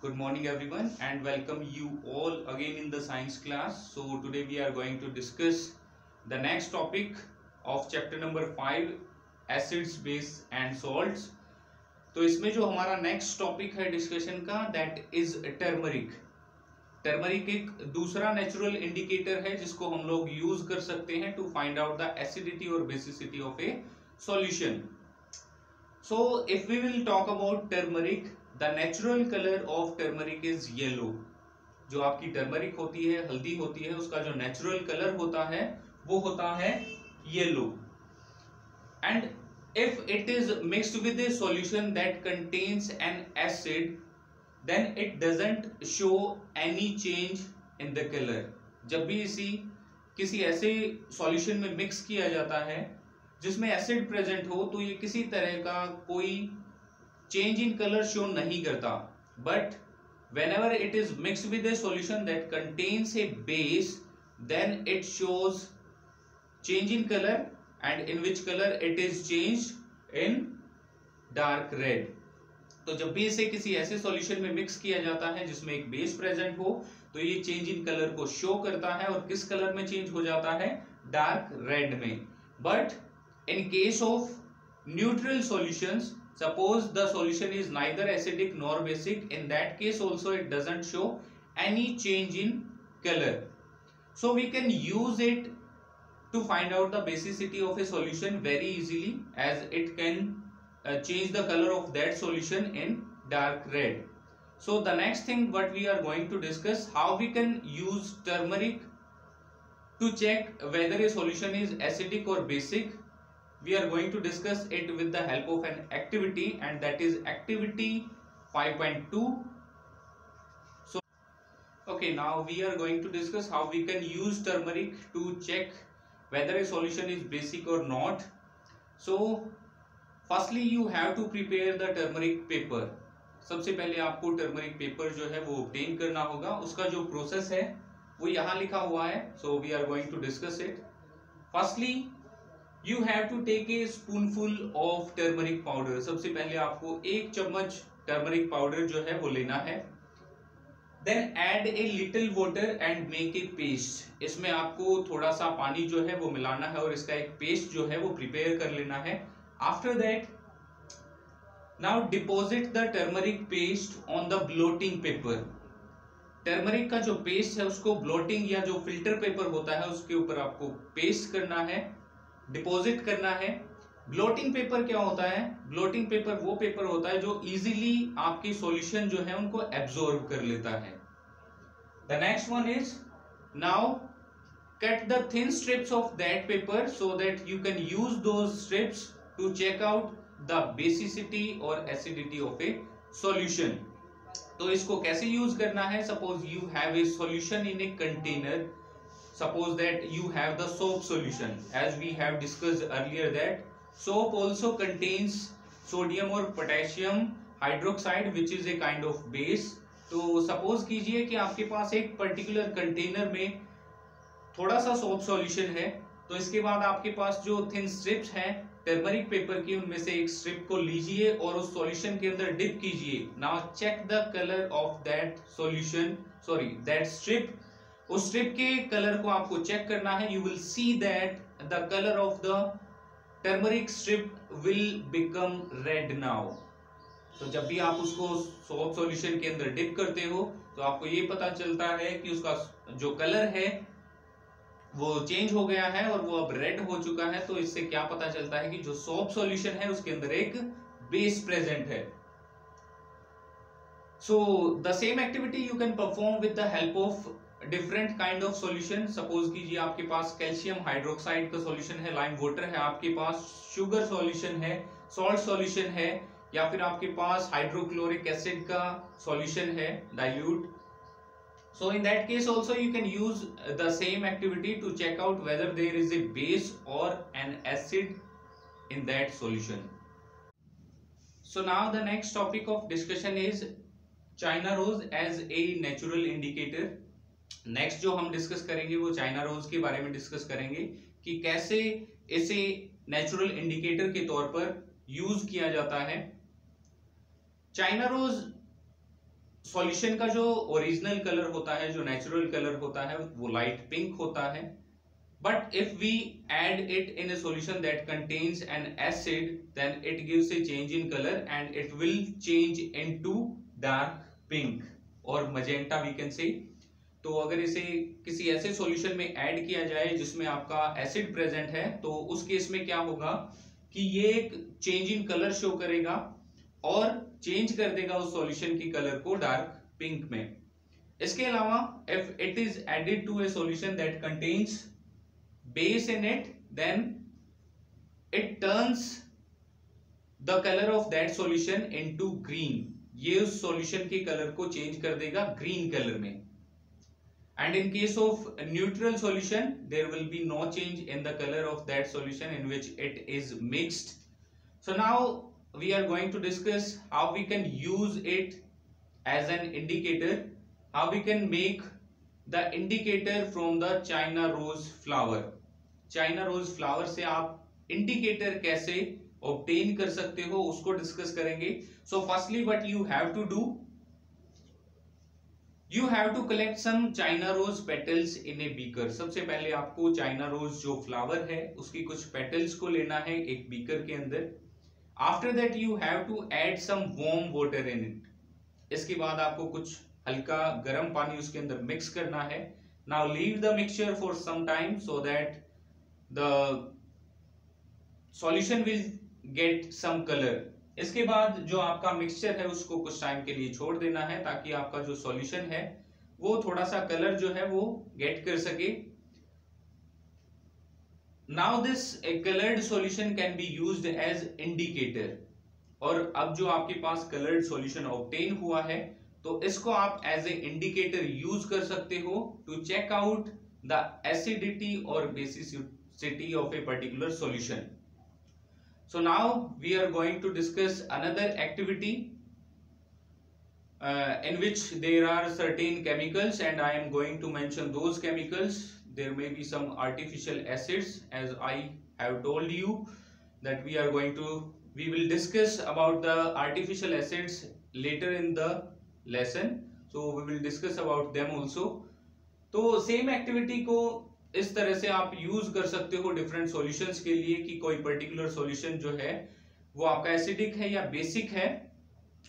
Good morning everyone and welcome you all again in the science class. So today we are going to discuss the next topic of chapter number 5 acids, base and salts. तो इसमें जो हमारा next topic है discussion का that is turmeric. Turmeric एक दूसरा natural indicator है जिसको हम लोग यूज कर सकते हैं to find out the acidity और basicity of a solution. So if we will talk about turmeric, the natural color of turmeric is yellow. जो आपकी टर्मरिक होती है, हल्दी होती है, उसका जो नेचुरल कलर होता है वो होता है yellow. And if it is mixed with a solution that contains an acid, then it doesn't show any change in the color. जब भी किसी ऐसे सॉल्यूशन में मिक्स किया जाता है जिसमें एसिड प्रेजेंट हो तो ये किसी तरह का कोई चेंज इन कलर शो नहीं करता. But whenever it is mixed with a solution that contains a base, then it shows change in color, and in which color it is changed in dark red. तो जब भी इसे किसी ऐसे solution में mix किया जाता है जिसमें एक बेस प्रेजेंट हो तो ये चेंज इन कलर को शो करता है और किस कलर में चेंज हो जाता है, डार्क रेड में. But in case of neutral solutions, suppose the solution is neither acidic nor basic, in that case also it doesn't show any change in color. So we can use it to find out the basicity of a solution very easily, as it can change the color of that solution in dark red. So the next thing what we are going to discuss, how we can use turmeric to check whether a solution is acidic or basic. We are going to discuss it with the help of an activity, and that is activity 5.2. So okay, now we are going to discuss how we can use turmeric to check whether a solution is basic or not. So firstly you have to prepare the turmeric paper. सबसे पहले आपको turmeric paper जो है वो obtain करना होगा. उसका जो प्रोसेस है वो यहाँ लिखा हुआ है. So we are going to discuss it. Firstly you have to take a spoonful of turmeric powder. सबसे पहले आपको 1 चम्मच टर्मरिक पाउडर जो है वो लेना है. Then add a little water and make a paste. इसमें आपको थोड़ा सा पानी जो है वो मिलाना है और इसका एक पेस्ट जो है वो प्रिपेयर कर लेना है. After that now deposit the turmeric paste on the blotting paper. Turmeric का जो पेस्ट है उसको ब्लोटिंग या जो फिल्टर पेपर होता है उसके ऊपर आपको पेस्ट करना है, डिपॉजिट करना है. ब्लोटिंग पेपर क्या होता है? ब्लोटिंग पेपर वो पेपर होता है जो इजीली आपकी सॉल्यूशन जो है उनको एब्जॉर्ब कर लेता है. The next one is now cut the thin strips of that paper so that you can use those strips to check out the basicity और एसिडिटी ऑफ ए सॉल्यूशन. तो इसको कैसे यूज करना है? Suppose you have a solution in a container. Suppose that you have the soap solution, as we have discussed earlier that soap also contains sodium or potassium hydroxide which is a kind of base. तो suppose कीजिए कि आपके पास एक particular container में थोड़ा सा soap solution है. तो इसके बाद आपके पास जो थिन स्ट्रिप्स हैं टर्मरिक पेपर की, उनमें से एक स्ट्रिप को लीजिए और उस सॉल्यूशन के अंदर डिप कीजिए. Now check the colour of that solution, sorry that strip. उस स्ट्रिप के कलर को आपको चेक करना है. You will see that the colour of the turmeric strip will become red now. तो जब भी आप उसको सोप सॉल्यूशन के अंदर डिप करते हो तो आपको ये पता चलता है कि उसका जो कलर है वो चेंज हो गया है और वो अब रेड हो चुका है. तो इससे क्या पता चलता है कि जो सोप सॉल्यूशन है उसके अंदर एक बेस प्रेजेंट है. So the same activity you can perform with the help of different kind of solution. Suppose कीजिए आपके पास कैल्शियम हाइड्रोक्साइड का सॉल्यूशन है, लाइम वाटर है, आपके पास शुगर सॉल्यूशन है, सॉल्ट सॉल्यूशन है, या फिर आपके पास हाइड्रोक्लोरिक एसिड का सॉल्यूशन है, dilute. So in that case also you can use the same activity to check out whether there is a base or N acid in that solution. So now the next topic of discussion is China rose as a natural indicator. Next जो हम discuss करेंगे वो China rose के बारे में discuss करेंगे कि कैसे इसे नेचुरल इंडिकेटर के तौर पर यूज किया जाता है. चाइना रोज सॉल्यूशन का जो ओरिजिनल कलर होता है, जो नेचुरल कलर होता है, वो लाइट पिंक होता है. But if we add it in a solution that contains an acid, then it gives a change in color and it will change into dark pink or magenta we can say. तो अगर इसे किसी ऐसे solution में add किया जाए जिसमें आपका एसिड प्रेजेंट है, तो उस केस में क्या होगा कि ये एक चेंज इन कलर शो करेगा और चेंज कर देगा उस सॉल्यूशन की कलर को डार्क पिंक में. इसके अलावा if it is added to a solution that contains base in it, then it turns the color of that solution into green. ये उस solution के color को change कर देगा green color में. And in case of neutral solution, there will be no change in the color of that solution in which it is mixed. So now we are going to discuss how we can use it as an indicator, how we can make the indicator from the China rose flower. China rose flower से आप indicator कैसे obtain कर सकते हो उसको discuss करेंगे. So firstly what you have to do, you have to collect some China rose petals in a beaker. सबसे पहले आपको चाइना रोज जो फ्लावर है उसकी कुछ पेटल्स को लेना है एक बीकर के अंदर. After that you have to add some warm water in it. इसके बाद आपको कुछ हल्का गर्म पानी उसके अंदर मिक्स करना है. Now leave the mixture for some time so that the solution will get some color. इसके बाद जो आपका मिक्सचर है उसको कुछ टाइम के लिए छोड़ देना है ताकि आपका जो सॉल्यूशन है वो थोड़ा सा कलर जो है वो गेट कर सके. Now this coloured solution can be used as indicator. और अब जो आपके पास कलर्ड सॉल्यूशन ऑब्टेन हुआ है तो इसको आप एज ए इंडिकेटर यूज कर सकते हो to check out the acidity और basicity of a particular solution. So now we are going to discuss another activity in which there are certain chemicals and I am going to mention those chemicals. There may be some artificial acids, as I have told you that we will discuss about the artificial acids later in the lesson, so we will discuss about them also. तो same activity को इस तरह से आप use कर सकते हो different solutions के लिए कि कोई पर्टिकुलर सॉल्यूशन जो है वो आपका एसिडिक है या बेसिक है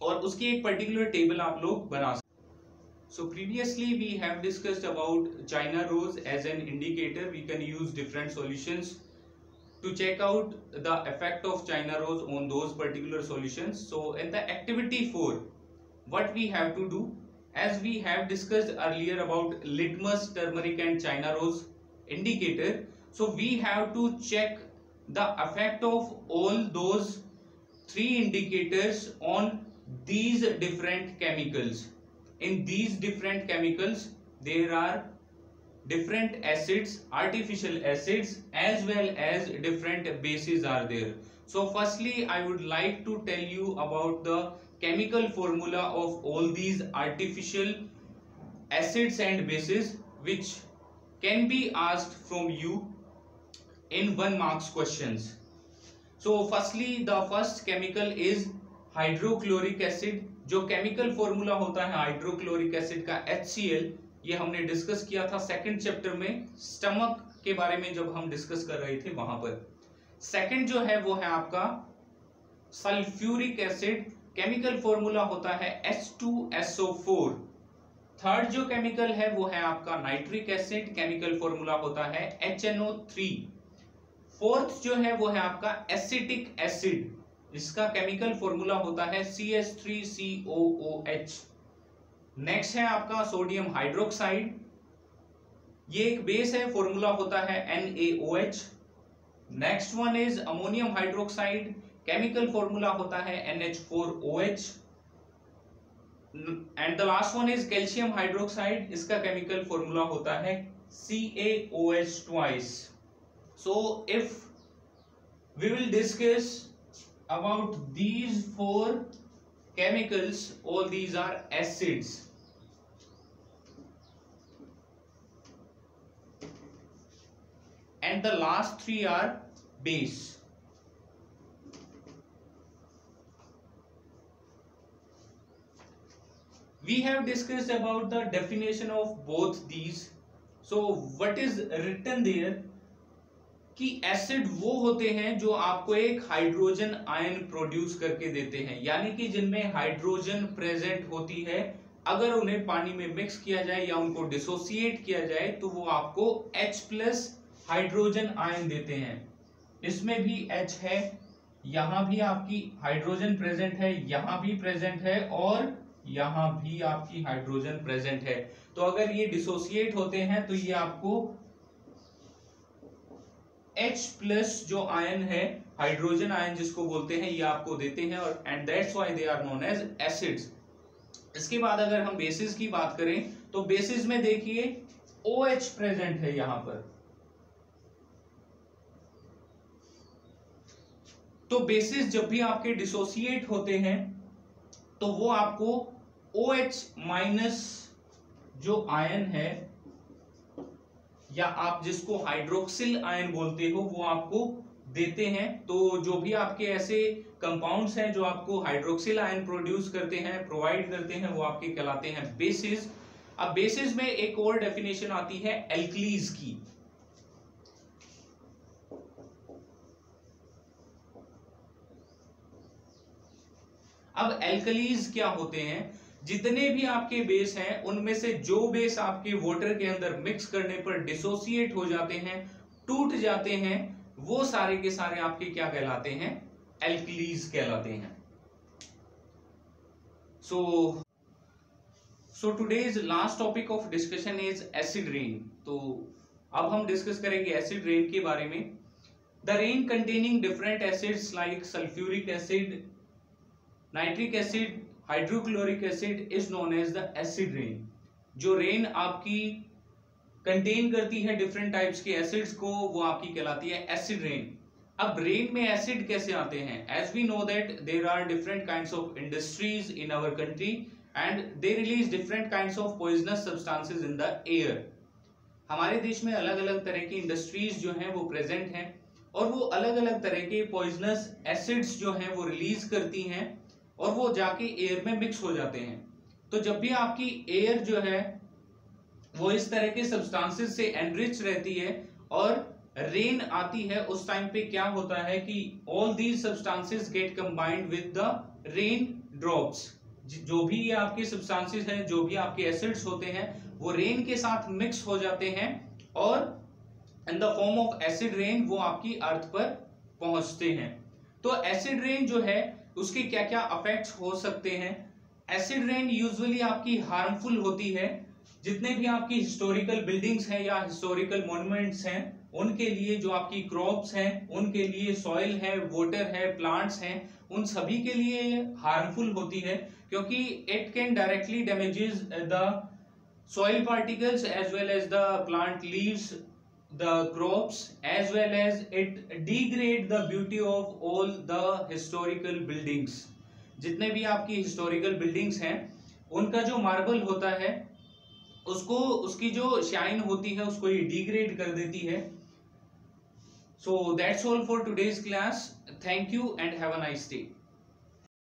और उसकी एक पर्टिकुलर टेबल आप लोग बना सकते. So previously we have discussed about China rose as an indicator. We can use different solutions to check out the effect of China rose on those particular solutions. So in the activity 4 what we have to do, as we have discussed earlier about litmus, turmeric and china rose indicator, so we have to check the effect of all those three indicators on these different chemicals. In these different chemicals there are different acids, artificial acids as well as different bases are there. So firstly I would like to tell you about the chemical formula of all these artificial acids and bases which can be asked from you in 1 marks questions. So firstly the first chemical is hydrochloric acid. जो chemical formula होता है hydrochloric acid का HCl, ये हमने discuss किया था second chapter में stomach के बारे में जब हम डिस्कस कर रहे थे वहां पर. सेकंड जो है वो है आपका सल्फ्यूरिक एसिड. केमिकल फॉर्मूला होता है H2SO4. थर्ड जो केमिकल है वो है आपका नाइट्रिक एसिड. केमिकल फॉर्मूला होता है HNO3. फोर्थ जो है वो है आपका एसिटिक एसिड. इसका केमिकल फॉर्मूला होता है CH3COOH. नेक्स्ट है आपका सोडियम हाइड्रोक्साइड. ये एक बेस है, फॉर्मूला होता है NaOH. Next one is ammonium hydroxide. Chemical formula होता है NH4OH. And the last one is calcium hydroxide. इसका केमिकल फॉर्मूला होता है CaOH twice. So if we will discuss about these 4 chemicals, all these are acids. And the last 3 are base. We have discussed about the definition of both these. So what is written there कि acid वो होते हैं जो आपको एक hydrogen ion produce करके देते हैं, यानी कि जिनमें हाइड्रोजन प्रेजेंट होती है, अगर उन्हें पानी में मिक्स किया जाए या उनको डिसोसिएट किया जाए तो वो आपको H+ हाइड्रोजन आयन देते हैं। इसमें भी H है, यहां भी आपकी हाइड्रोजन प्रेजेंट है, यहां भी प्रेजेंट है और यहां भी आपकी हाइड्रोजन प्रेजेंट है। तो अगर ये डिसोसिएट होते हैं तो ये आपको H+ जो आयन है, हाइड्रोजन आयन जिसको बोलते हैं, ये आपको देते हैं और and that's why they are known as acids. इसके बाद अगर हम बेसिस की बात करें तो बेसिस में देखिए OH प्रेजेंट है यहां पर। तो बेसिस जब भी आपके डिसोसिएट होते हैं तो वो आपको OH- जो आयन है, या आप जिसको हाइड्रोक्सिल आयन बोलते हो, वो आपको देते हैं। तो जो भी आपके ऐसे कंपाउंड्स हैं जो आपको हाइड्रोक्सिल आयन प्रोड्यूस करते हैं, प्रोवाइड करते हैं, वो आपके कहलाते हैं बेसिस। अब बेसिस में एक और डेफिनेशन आती है एल्कलीज की। अब एल्कलीज क्या होते हैं? जितने भी आपके बेस हैं उनमें से जो बेस आपके वाटर के अंदर मिक्स करने पर डिसोसिएट हो जाते हैं, टूट जाते हैं, वो सारे के सारे आपके क्या कहलाते हैं? एल्कलीज कहलाते हैं। So today's last topic of discussion is acid rain. तो अब हम डिस्कस करेंगे एसिड रेन के बारे में। The rain containing different acids like sulphuric acid, nitric acid, hydrochloric acid is known as the acid rain. जो रेन आपकी contain करती है डिफरेंट टाइप्स के एसिड्स को, वो आपकी कहलाती है एसिड रेन। अब रेन में एसिड कैसे आते हैं? As we know that there are different kinds of industries in our country and they release different kinds of poisonous substances in the air. हमारे देश में अलग अलग तरह की इंडस्ट्रीज जो हैं वो प्रेजेंट हैं और वो अलग अलग तरह के पॉइजनस एसिड्स जो हैं वो रिलीज करती हैं और वो जाके एयर में मिक्स हो जाते हैं। तो जब भी आपकी एयर जो है वो इस तरह के सब्सटेंसेस से एनरिच रहती है और रेन आती है, उस टाइम पे क्या होता है कि all these substances get combined with the rain drops. जो भी ये आपके सब्सटेंसेस हैं, जो भी आपके एसिड्स होते हैं, वो रेन के साथ मिक्स हो जाते हैं और in the form of acid rain वो आपकी अर्थ पर पहुंचते हैं। तो एसिड रेन जो है उसके क्या क्या इफेक्ट्स हो सकते हैं? एसिड रेन यूजुअली आपकी हार्मफुल होती है। जितने भी आपकी हिस्टोरिकल बिल्डिंग्स हैं या हिस्टोरिकल मॉन्यूमेंट्स हैं, उनके लिए, जो आपकी क्रॉप्स हैं उनके लिए, सॉइल है, वाटर है, प्लांट्स हैं, उन सभी के लिए हार्मफुल होती है, क्योंकि it can directly damages the soil particles as well as the plant leaves, the crops, as well as it degrade the beauty of all the historical buildings। जितने भी आपकी historical buildings हैं उनका जो मार्बल होता है उसको, उसकी जो शाइन होती है उसको ये डिग्रेड कर देती है। So that's all for today's class. Thank you and have a nice day.